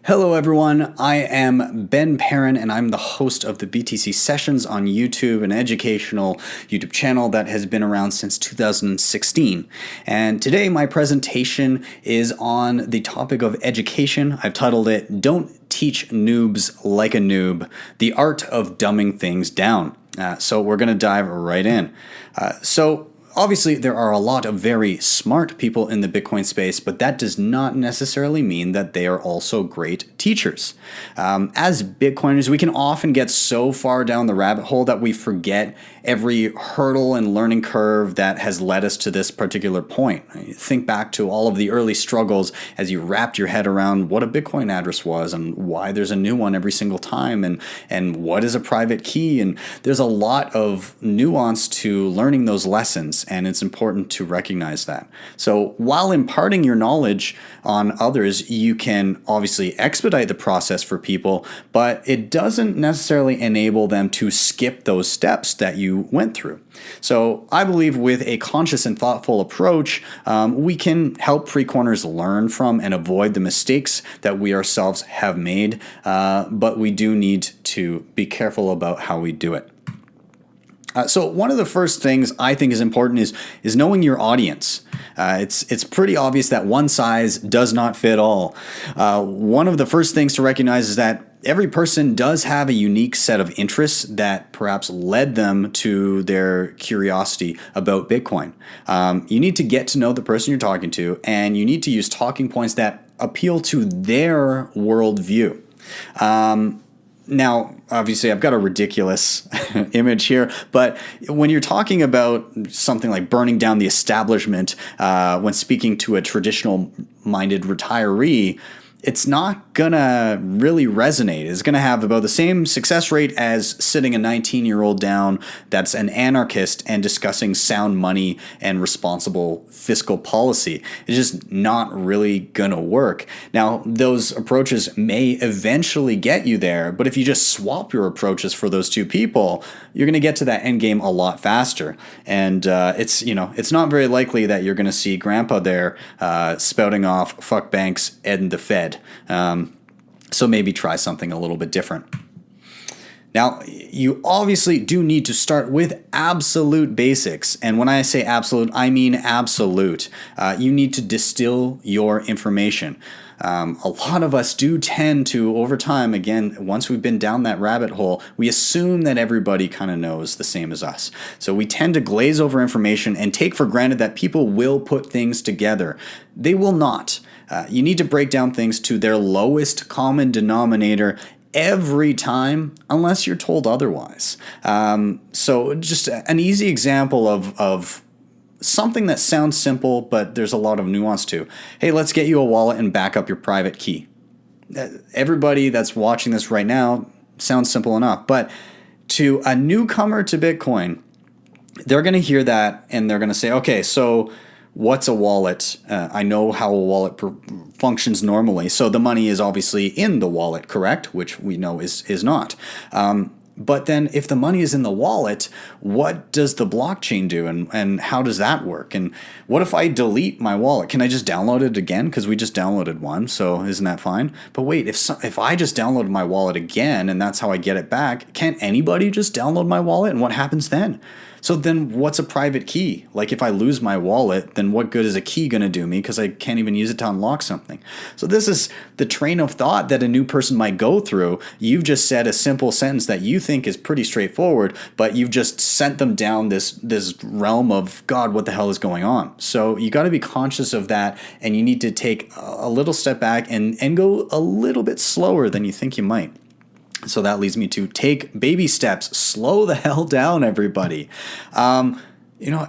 Hello everyone, I am Ben Perrin and I'm the host of the BTC Sessions on YouTube, an educational YouTube channel that has been around since 2016. And today my presentation is on the topic of education. I've titled it, Don't Teach Noobs Like a Noob, The Art of Dumbing Things Down. So we're going to dive right in. Obviously, there are a lot of very smart people in the Bitcoin space, but that does not necessarily mean that they are also great teachers. As Bitcoiners, we can often get so far down the rabbit hole that we forget every hurdle and learning curve that has led us to this particular point. Think back to all of the early struggles as you wrapped your head around what a Bitcoin address was and why there's a new one every single time and what is a private key. And there's a lot of nuance to learning those lessons, and it's important to recognize that. So while imparting your knowledge on others, you can obviously expedite the process for people, but it doesn't necessarily enable them to skip those steps that you went through. So I believe with a conscious and thoughtful approach, we can help pre-corners learn from and avoid the mistakes that we ourselves have made, but we do need to be careful about how we do it. So one of the first things I think is important is knowing your audience. It's pretty obvious that one size does not fit all. One of the first things to recognize is that every person does have a unique set of interests that perhaps led them to their curiosity about Bitcoin. You need to get to know the person you're talking to, and you need to use talking points that appeal to their worldview. Now, obviously, I've got a ridiculous image here, but when you're talking about something like burning down the establishment when speaking to a traditional-minded retiree, it's not gonna really resonate. It's gonna have about the same success rate as sitting a 19-year-old down that's an anarchist and discussing sound money and responsible fiscal policy. It's just not really gonna work. Now, those approaches may eventually get you there, but if you just swap your approaches for those two people, you're gonna get to that end game a lot faster. And it's not very likely that you're gonna see Grandpa there spouting off "fuck banks and the Fed." So maybe try something a little bit different. Now, you obviously do need to start with absolute basics. And when I say absolute, I mean absolute. You need to distill your information. A lot of us do tend to, over time, again, once we've been down that rabbit hole, we assume that everybody kind of knows the same as us. So we tend to glaze over information and take for granted that people will put things together. They will not. You need to break down things to their lowest common denominator every time, unless you're told otherwise. So just an easy example of something that sounds simple, but there's a lot of nuance to. Hey, let's get you a wallet and back up your private key. Everybody that's watching this right now sounds simple enough, but to a newcomer to Bitcoin, they're going to hear that and they're going to say, okay, so what's a wallet? I know how a wallet functions normally. So the money is obviously in the wallet, correct? Which we know is not. But then if the money is in the wallet, what does the blockchain do and how does that work? And what if I delete my wallet? Can I just download it again? Because we just downloaded one, so isn't that fine? But wait, if I just downloaded my wallet again and that's how I get it back, can't anybody just download my wallet? And what happens then? So then what's a private key? Like if I lose my wallet, then what good is a key going to do me because I can't even use it to unlock something? So this is the train of thought that a new person might go through. You've just said a simple sentence that you think is pretty straightforward, but you've just sent them down this realm of, God, what the hell is going on? So you got to be conscious of that, and you need to take a little step back and go a little bit slower than you think you might. So that leads me to take baby steps. Slow the hell down, everybody.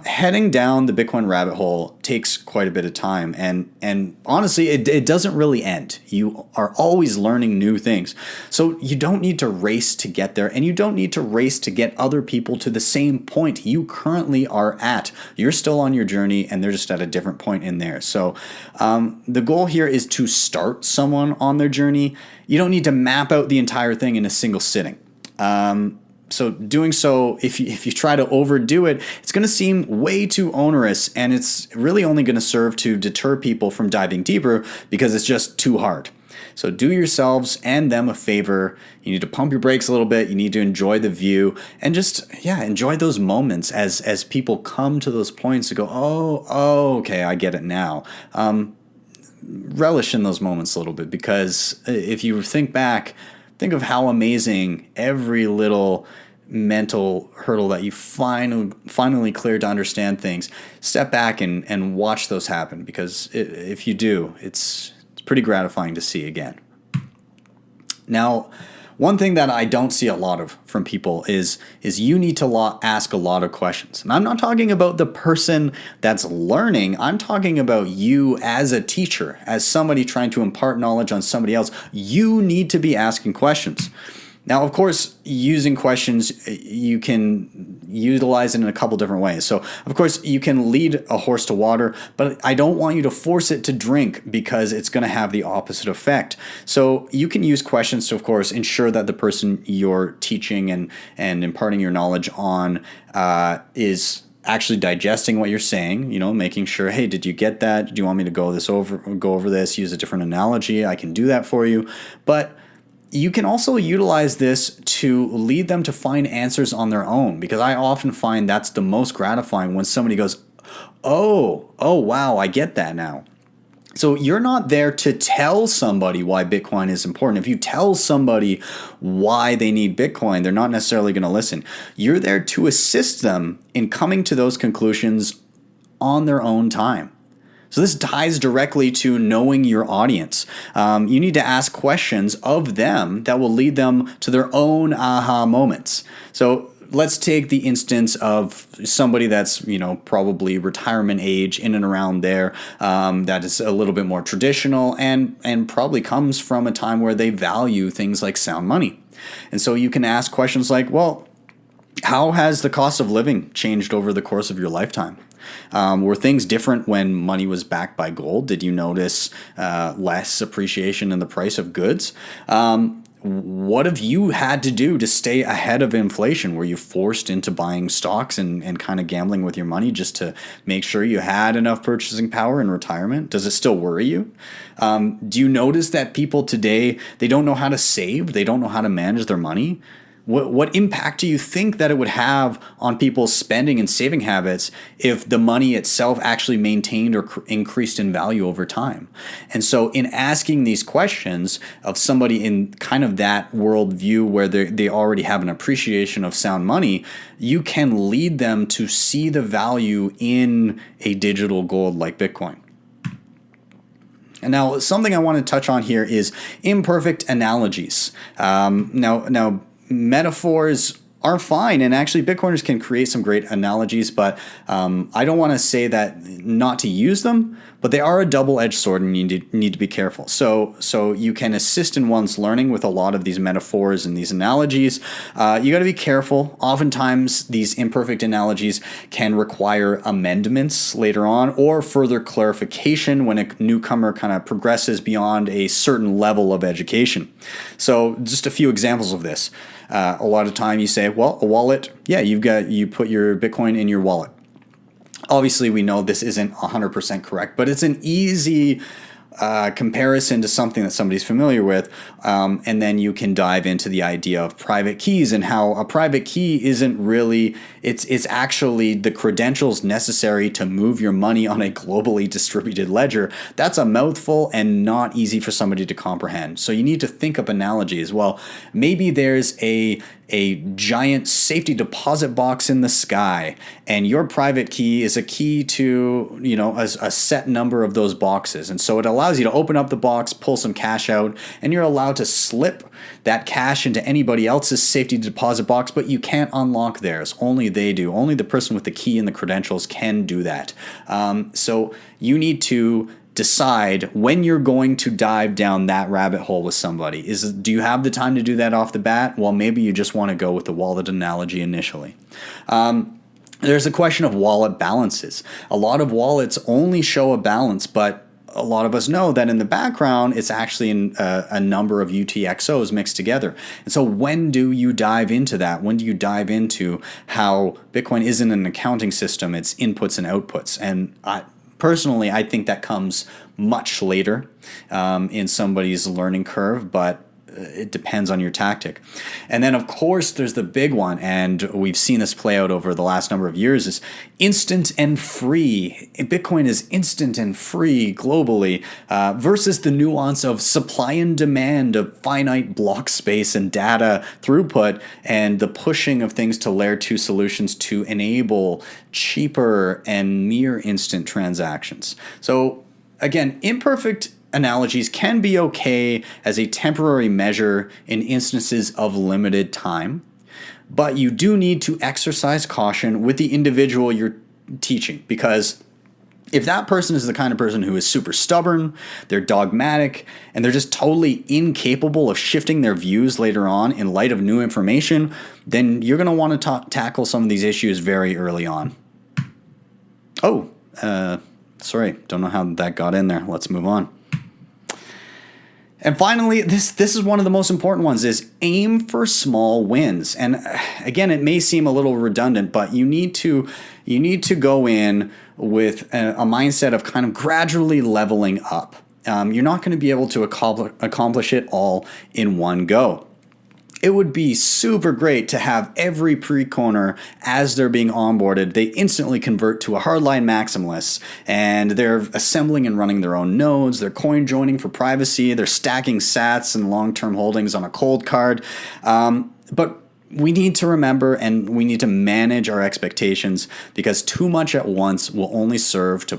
Heading down the Bitcoin rabbit hole takes quite a bit of time. And honestly, it doesn't really end. You are always learning new things. So you don't need to race to get there, and you don't need to race to get other people to the same point you currently are at. You're still on your journey, and they're just at a different point in there. So the goal here is to start someone on their journey. You don't need to map out the entire thing in a single sitting. So doing so, if you try to overdo it, it's going to seem way too onerous, and it's really only going to serve to deter people from diving deeper because it's just too hard. So do yourselves and them a favor. You need to pump your brakes a little bit. You need to enjoy the view and just, enjoy those moments as people come to those points to go, oh, okay, I get it now. Relish in those moments a little bit, because if you think back, think of how amazing every little mental hurdle that you finally cleared to understand things. Step back and watch those happen, because if you do, it's pretty gratifying to see again. Now, one thing that I don't see a lot of from people is you need to ask a lot of questions. And I'm not talking about the person that's learning. I'm talking about you as a teacher, as somebody trying to impart knowledge on somebody else. You need to be asking questions. Now, of course, using questions, you can utilize it in a couple different ways. So, of course, you can lead a horse to water, but I don't want you to force it to drink, because it's going to have the opposite effect. So you can use questions to, of course, ensure that the person you're teaching and imparting your knowledge on is actually digesting what you're saying, making sure, hey, did you get that? Do you want me to go over this, use a different analogy? I can do that for you. But you can also utilize this to lead them to find answers on their own, because I often find that's the most gratifying when somebody goes, oh, wow, I get that now. So you're not there to tell somebody why Bitcoin is important. If you tell somebody why they need Bitcoin, they're not necessarily going to listen. You're there to assist them in coming to those conclusions on their own time. So this ties directly to knowing your audience. You need to ask questions of them that will lead them to their own aha moments. So let's take the instance of somebody that's, probably retirement age, in and around there, that is a little bit more traditional and probably comes from a time where they value things like sound money. And so you can ask questions like, well, how has the cost of living changed over the course of your lifetime? Were things different when money was backed by gold? Did you notice less appreciation in the price of goods? What have you had to do to stay ahead of inflation? Were you forced into buying stocks and kind of gambling with your money just to make sure you had enough purchasing power in retirement? Does it still worry you? Do you notice that people today, they don't know how to save? They don't know how to manage their money? What impact do you think that it would have on people's spending and saving habits if the money itself actually maintained or increased in value over time? And so in asking these questions of somebody in kind of that worldview where they already have an appreciation of sound money, you can lead them to see the value in a digital gold like Bitcoin. And now something I want to touch on here is imperfect analogies. Now, metaphors are fine, and actually Bitcoiners can create some great analogies, but I don't want to say that not to use them, but they are a double-edged sword and you need to be careful. So you can assist in one's learning with a lot of these metaphors and these analogies. You got to be careful. Oftentimes these imperfect analogies can require amendments later on or further clarification when a newcomer kind of progresses beyond a certain level of education. So just a few examples of this. A lot of time you say, well, a wallet, you put your Bitcoin in your wallet. Obviously, we know this isn't 100% correct, but it's an easy comparison to something that somebody's familiar with. And then you can dive into the idea of private keys and how a private key isn't really, it's actually the credentials necessary to move your money on a globally distributed ledger. That's a mouthful and not easy for somebody to comprehend. So you need to think up analogies. Well, maybe there's a giant safety deposit box in the sky, and your private key is a key to, a set number of those boxes. And so it allows you to open up the box, pull some cash out, and you're allowed to slip that cash into anybody else's safety deposit box, but you can't unlock theirs. Only they do. Only the person with the key and the credentials can do that. So you need to decide when you're going to dive down that rabbit hole with somebody. Do you have the time to do that off the bat? Well, maybe you just want to go with the wallet analogy initially. There's a question of wallet balances. A lot of wallets only show a balance, but a lot of us know that in the background, it's actually a number of UTXOs mixed together. And so when do you dive into that? When do you dive into how Bitcoin isn't an accounting system, it's inputs and outputs? And personally, I think that comes much later in somebody's learning curve, but it depends on your tactic. And then, of course, there's the big one, and we've seen this play out over the last number of years, is instant and free. Bitcoin is instant and free globally versus the nuance of supply and demand of finite block space and data throughput and the pushing of things to layer 2 solutions to enable cheaper and near instant transactions. So again, imperfect analogies can be okay as a temporary measure in instances of limited time, but you do need to exercise caution with the individual you're teaching, because if that person is the kind of person who is super stubborn, they're dogmatic, and they're just totally incapable of shifting their views later on in light of new information, then you're going to want to tackle some of these issues very early on. Sorry, don't know how that got in there. Let's move on. And finally, this is one of the most important ones, is aim for small wins. And again, it may seem a little redundant, but you need to go in with a mindset of kind of gradually leveling up. You're not going to be able to accomplish it all in one go. It would be super great to have every pre-coiner, as they're being onboarded, they instantly convert to a hardline maximalist, and they're assembling and running their own nodes, they're coin joining for privacy, they're stacking sats and long-term holdings on a cold card. But we need to remember, and we need to manage our expectations, because too much at once will only serve to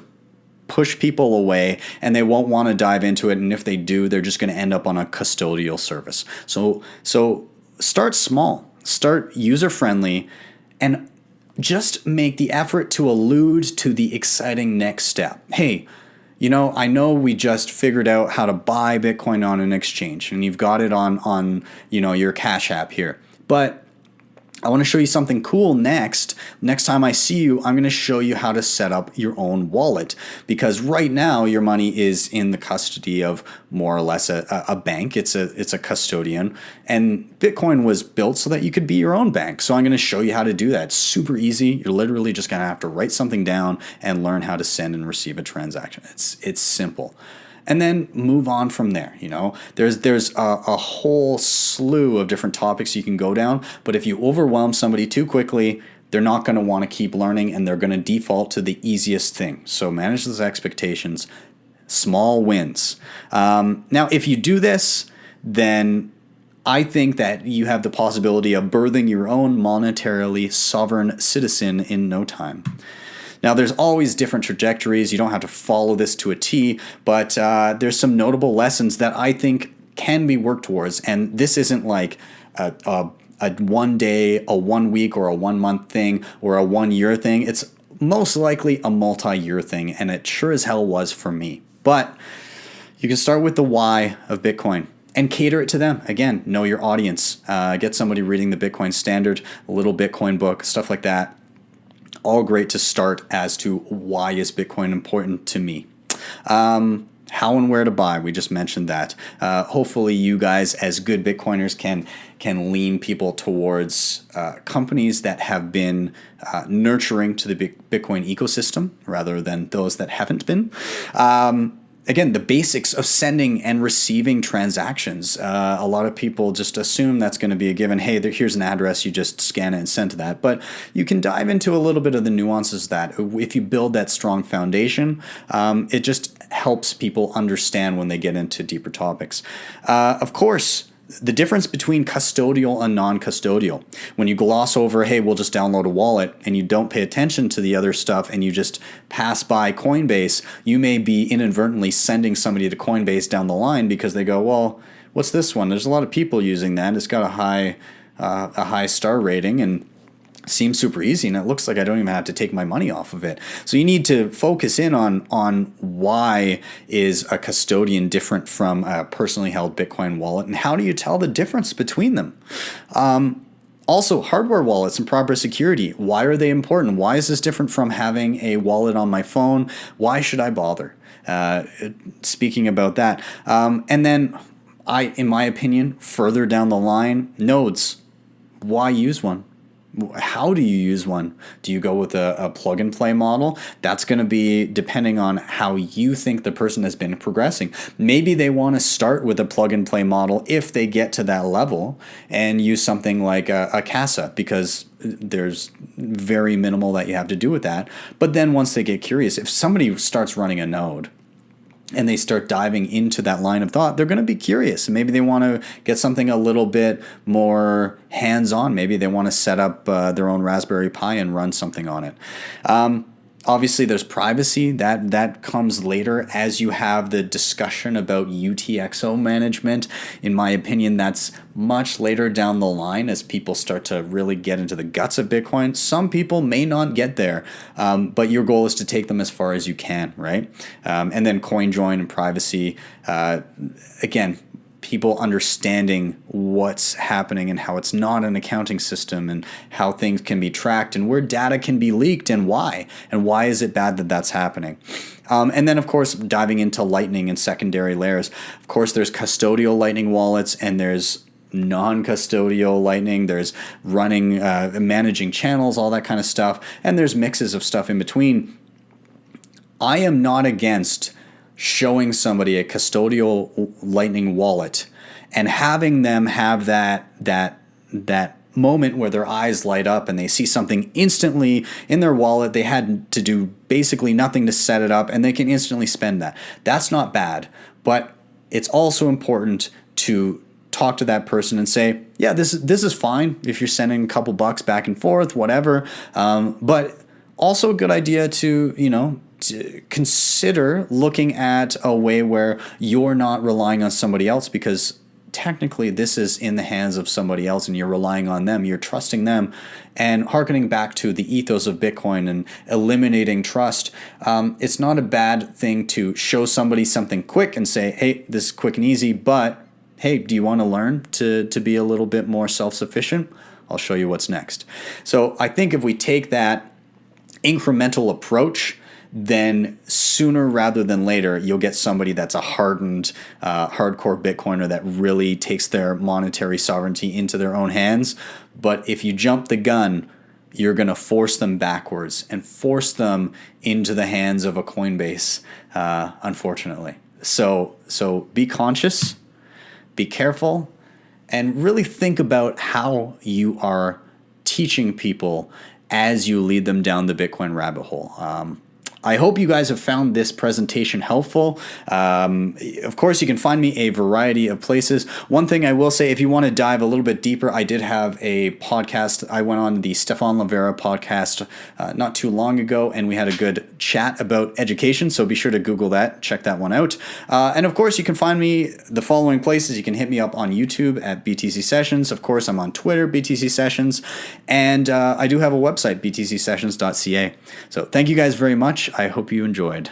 push people away, and they won't want to dive into it. And if they do, they're just going to end up on a custodial service. So start small, start user friendly, and just make the effort to allude to the exciting next step. Hey, I know we just figured out how to buy Bitcoin on an exchange, and you've got it on your Cash App here, but I want to show you something cool next. Next time I see you, I'm going to show you how to set up your own wallet, because right now your money is in the custody of more or less a bank. It's a custodian, and Bitcoin was built so that you could be your own bank. So I'm going to show you how to do that. It's super easy. You're literally just going to have to write something down and learn how to send and receive a transaction. It's simple. And then move on from there. There's a whole slew of different topics you can go down, but if you overwhelm somebody too quickly, they're not going to want to keep learning, and they're going to default to the easiest thing. So manage those expectations, small wins. Now, if you do this, then I think that you have the possibility of birthing your own monetarily sovereign citizen in no time. Now, there's always different trajectories. You don't have to follow this to a T, but there's some notable lessons that I think can be worked towards. And this isn't like a 1 day, a 1 week, or a 1 month thing, or a 1 year thing. It's most likely a multi-year thing, and it sure as hell was for me. But you can start with the why of Bitcoin and cater it to them. Again, know your audience. Get somebody reading the Bitcoin Standard, a little Bitcoin book, stuff like that. All great to start as to why is Bitcoin important to me. How and where to buy, we just mentioned that. Hopefully you guys as good Bitcoiners can lean people towards companies that have been nurturing to the Bitcoin ecosystem rather than those that haven't been. Again, the basics of sending and receiving transactions. A lot of people just assume that's going to be a given. Hey, here's an address, you just scan it and send to that. But you can dive into a little bit of the nuances that if you build that strong foundation, it just helps people understand when they get into deeper topics. Of course, the difference between custodial and non-custodial. When you gloss over, hey, we'll just download a wallet, and you don't pay attention to the other stuff and you just pass by Coinbase, you may be inadvertently sending somebody to Coinbase down the line because they go, well, what's this one? There's a lot of people using that. It's got a high star rating and seems super easy, and it looks like I don't even have to take my money off of it. So you need to focus in on why is a custodian different from a personally held Bitcoin wallet, and how do you tell the difference between them? Also, hardware wallets and proper security. Why are they important? Why is this different from having a wallet on my phone? Why should I bother? Speaking about that. And then in my opinion, further down the line, nodes. Why use one? How do you use one? Do you go with a plug and play model? That's going to be depending on how you think the person has been progressing. Maybe they want to start with a plug and play model if they get to that level and use something like a CASA, because there's very minimal that you have to do with that. But then once they get curious, if somebody starts running a node and they start diving into that line of thought, they're going to be curious. Maybe they want to get something a little bit more hands-on. Maybe they want to set up their own Raspberry Pi and run something on it. Obviously, there's privacy. That comes later as you have the discussion about UTXO management. In my opinion, that's much later down the line as people start to really get into the guts of Bitcoin. Some people may not get there, but your goal is to take them as far as you can, right? And then coin join and privacy. Again, people understanding what's happening and how it's not an accounting system and how things can be tracked and where data can be leaked and why is it bad that that's happening. And then, of course, diving into Lightning and secondary layers. Of course, there's custodial Lightning wallets and there's non-custodial Lightning. There's running, managing channels, all that kind of stuff. And there's mixes of stuff in between. I am not against showing somebody a custodial Lightning wallet and having them have that moment where their eyes light up and they see something instantly in their wallet. They had to do basically nothing to set it up and they can instantly spend that. That's not bad, but it's also important to talk to that person and say, yeah, this is fine if you're sending a couple bucks back and forth, whatever. But also a good idea to consider looking at a way where you're not relying on somebody else, because technically this is in the hands of somebody else and you're relying on them, you're trusting them. And hearkening back to the ethos of Bitcoin and eliminating trust, it's not a bad thing to show somebody something quick and say, hey, this is quick and easy, but hey, do you want to learn to be a little bit more self-sufficient? I'll show you what's next. So I think if we take that incremental approach, then sooner rather than later, you'll get somebody that's a hardened, hardcore Bitcoiner that really takes their monetary sovereignty into their own hands. But if you jump the gun, you're going to force them backwards and force them into the hands of a Coinbase, unfortunately. So be conscious, be careful, and really think about how you are teaching people as you lead them down the Bitcoin rabbit hole. I hope you guys have found this presentation helpful. Of course, you can find me a variety of places. One thing I will say, if you want to dive a little bit deeper, I did have a podcast. I went on the Stefan Livera podcast not too long ago, and we had a good chat about education, so be sure to Google that, check that one out. And of course, you can find me the following places. You can hit me up on YouTube at BTC Sessions. Of course, I'm on Twitter, BTC Sessions, and I do have a website, btcsessions.ca. So thank you guys very much. I hope you enjoyed.